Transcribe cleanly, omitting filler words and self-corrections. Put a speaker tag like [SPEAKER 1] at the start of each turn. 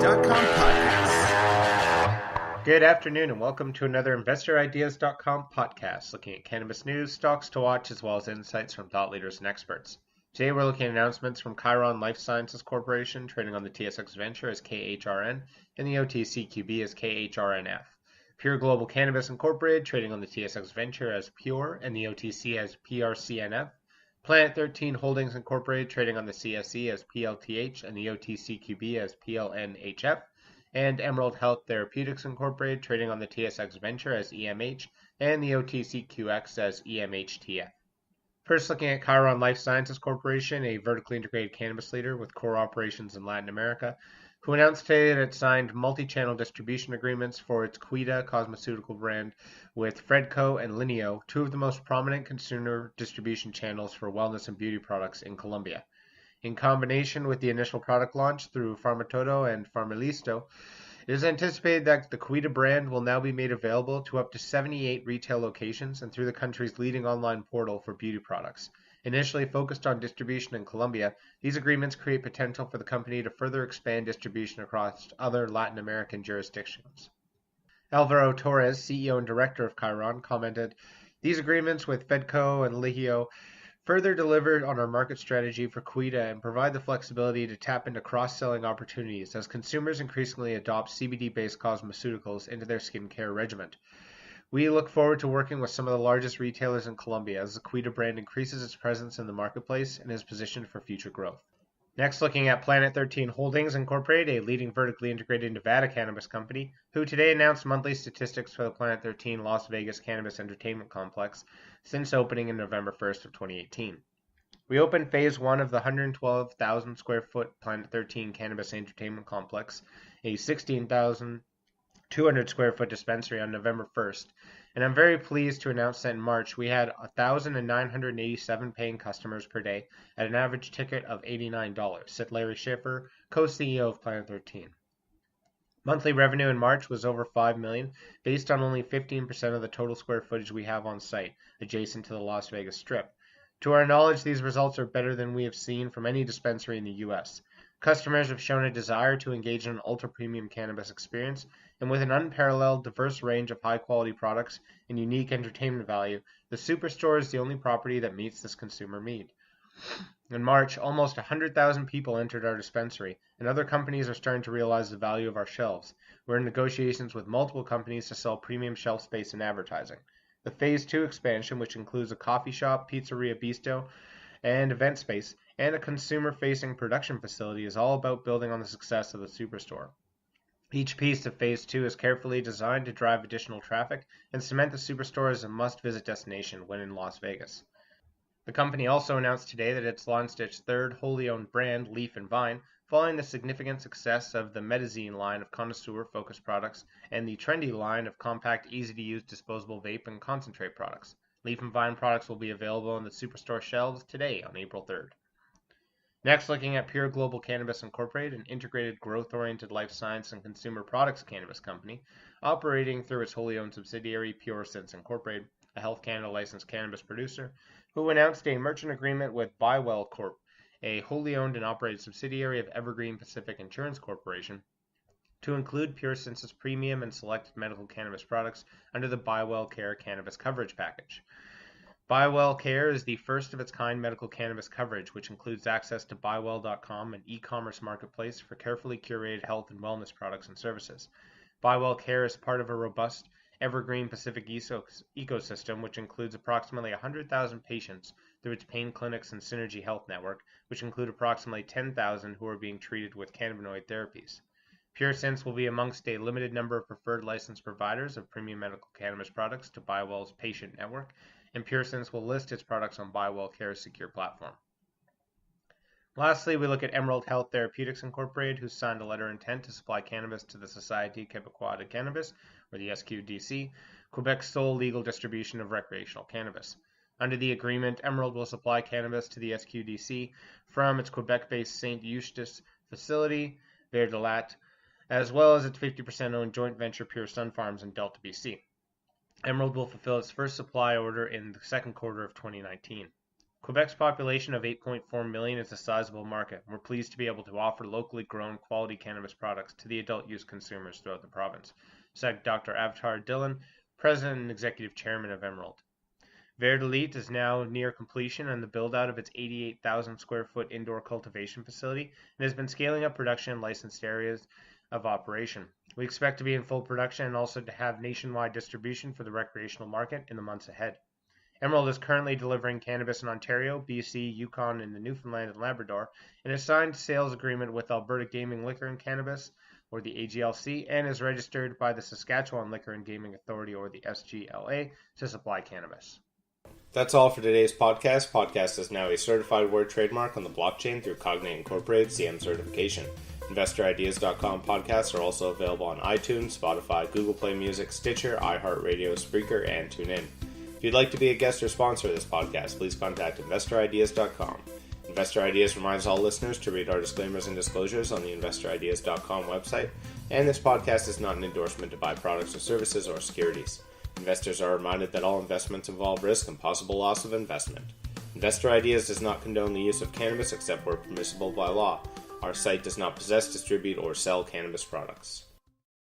[SPEAKER 1] investorideas.com podcast. Good afternoon and welcome to another investorideas.com podcast looking at cannabis news, stocks to watch, as well as insights from thought leaders and experts. Today we're looking at announcements from Chiron Life Sciences Corporation, trading on the TSX Venture as KHRN and the OTCQB as KHRNF. Pure Global Cannabis Incorporated, trading on the TSX Venture as Pure and the OTC as PRCNF. Planet 13 Holdings Incorporated, trading on the CSE as PLTH and the OTCQB as PLNHF, and Emerald Health Therapeutics Incorporated, trading on the TSX Venture as EMH and the OTCQX as EMHTF. First, looking at Chiron Life Sciences Corporation, a vertically integrated cannabis leader with core operations in Latin America, who announced today that it signed multi-channel distribution agreements for its Cuida cosmeceutical brand with Fredco and Linio, two of the most prominent consumer distribution channels for wellness and beauty products in Colombia. In combination with the initial product launch through Farmatodo and Farmalisto, it is anticipated that the Cuida brand will now be made available to up to 78 retail locations and through the country's leading online portal for beauty products. Initially focused on distribution in Colombia, these agreements create potential for the company to further expand distribution across other Latin American jurisdictions. Alvaro Torres, CEO and director of Chiron, commented, "These agreements with Fedco and Ligio further deliver on our market strategy for Cuida and provide the flexibility to tap into cross-selling opportunities as consumers increasingly adopt CBD-based cosmeceuticals into their skincare regimen. We look forward to working with some of the largest retailers in Colombia as the Cuida brand increases its presence in the marketplace and is positioned for future growth." Next, looking at Planet 13 Holdings Incorporated, a leading vertically integrated Nevada cannabis company, who today announced monthly statistics for the Planet 13 Las Vegas Cannabis Entertainment Complex since opening in November 1st of 2018. We opened Phase 1 of the 112,000 square foot Planet 13 Cannabis Entertainment Complex, a 16,200 square foot dispensary on November 1st, and I'm very pleased to announce that in March we had 1,987 paying customers per day at an average ticket of $89, said Larry Schiffer, co-CEO of Planet 13. Monthly revenue in March was over $5 million, based on only 15% of the total square footage we have on site, adjacent to the Las Vegas Strip. To our knowledge, these results are better than we have seen from any dispensary in the U.S. Customers have shown a desire to engage in an ultra-premium cannabis experience, and with an unparalleled, diverse range of high-quality products and unique entertainment value, the Superstore is the only property that meets this consumer need. In March, almost 100,000 people entered our dispensary, and other companies are starting to realize the value of our shelves. We're in negotiations with multiple companies to sell premium shelf space and advertising. The Phase 2 expansion, which includes a coffee shop, pizzeria bistro, and event space, and a consumer-facing production facility, is all about building on the success of the Superstore. Each piece of Phase 2 is carefully designed to drive additional traffic and cement the Superstore as a must-visit destination when in Las Vegas. The company also announced today that it's launched its third wholly-owned brand, Leaf & Vine, following the significant success of the Medizin line of connoisseur-focused products and the trendy line of compact, easy-to-use disposable vape and concentrate products. Leaf & Vine products will be available on the Superstore shelves today on April 3rd. Next, looking at Pure Global Cannabis Incorporated, an integrated growth-oriented life science and consumer products cannabis company operating through its wholly-owned subsidiary PureSense Incorporated, a Health Canada licensed cannabis producer, who announced a merchant agreement with BuyWell Corp, a wholly-owned and operated subsidiary of Evergreen Pacific Insurance Corporation, to include PureSense's premium and selected medical cannabis products under the BuyWell Care Cannabis Coverage Package. BuyWell Care is the first of its kind medical cannabis coverage, which includes access to BuyWell.com, an e-commerce marketplace for carefully curated health and wellness products and services. BuyWell Care is part of a robust Evergreen Pacific ecosystem, which includes approximately 100,000 patients through its pain clinics and Synergy Health Network, which include approximately 10,000 who are being treated with cannabinoid therapies. PureSense will be amongst a limited number of preferred licensed providers of premium medical cannabis products to BuyWell's patient network, and PureSense will list its products on BuyWell Care's secure platform. Lastly, we look at Emerald Health Therapeutics Incorporated, who signed a letter of intent to supply cannabis to the Société Québécoise de Cannabis, or the SQDC, Quebec's sole legal distribution of recreational cannabis. Under the agreement, Emerald will supply cannabis to the SQDC from its Quebec-based St. Eustace facility, Vert de Latte, as well as its 50% owned joint venture Pure Sun Farms in Delta, BC. Emerald will fulfill its first supply order in the second quarter of 2019. Quebec's population of 8.4 million is a sizable market. We're pleased to be able to offer locally grown quality cannabis products to the adult use consumers throughout the province, said Dr. Avtar Dillon, President and Executive Chairman of Emerald. Vert Elite is now near completion on the build-out of its 88,000 square foot indoor cultivation facility and has been scaling up production in licensed areas of operation. We expect to be in full production and also to have nationwide distribution for the recreational market in the months ahead. Emerald is currently delivering cannabis in Ontario, BC, Yukon, and the Newfoundland and Labrador, and has signed a sales agreement with Alberta Gaming Liquor and Cannabis, or the AGLC, and is registered by the Saskatchewan Liquor and Gaming Authority, or the SGLA, to supply cannabis.
[SPEAKER 2] That's all for today's podcast. Podcast is now a certified word trademark on the blockchain through Cognate Incorporated CM certification. InvestorIdeas.com podcasts are also available on iTunes, Spotify, Google Play Music, Stitcher, iHeartRadio, Spreaker, and TuneIn. If you'd like to be a guest or sponsor of this podcast, please contact InvestorIdeas.com. Investor Ideas reminds all listeners to read our disclaimers and disclosures on the InvestorIdeas.com website, and this podcast is not an endorsement to buy products or services or securities. Investors are reminded that all investments involve risk and possible loss of investment. Investor Ideas does not condone the use of cannabis except where permissible by law. Our site does not possess, distribute, or sell cannabis products.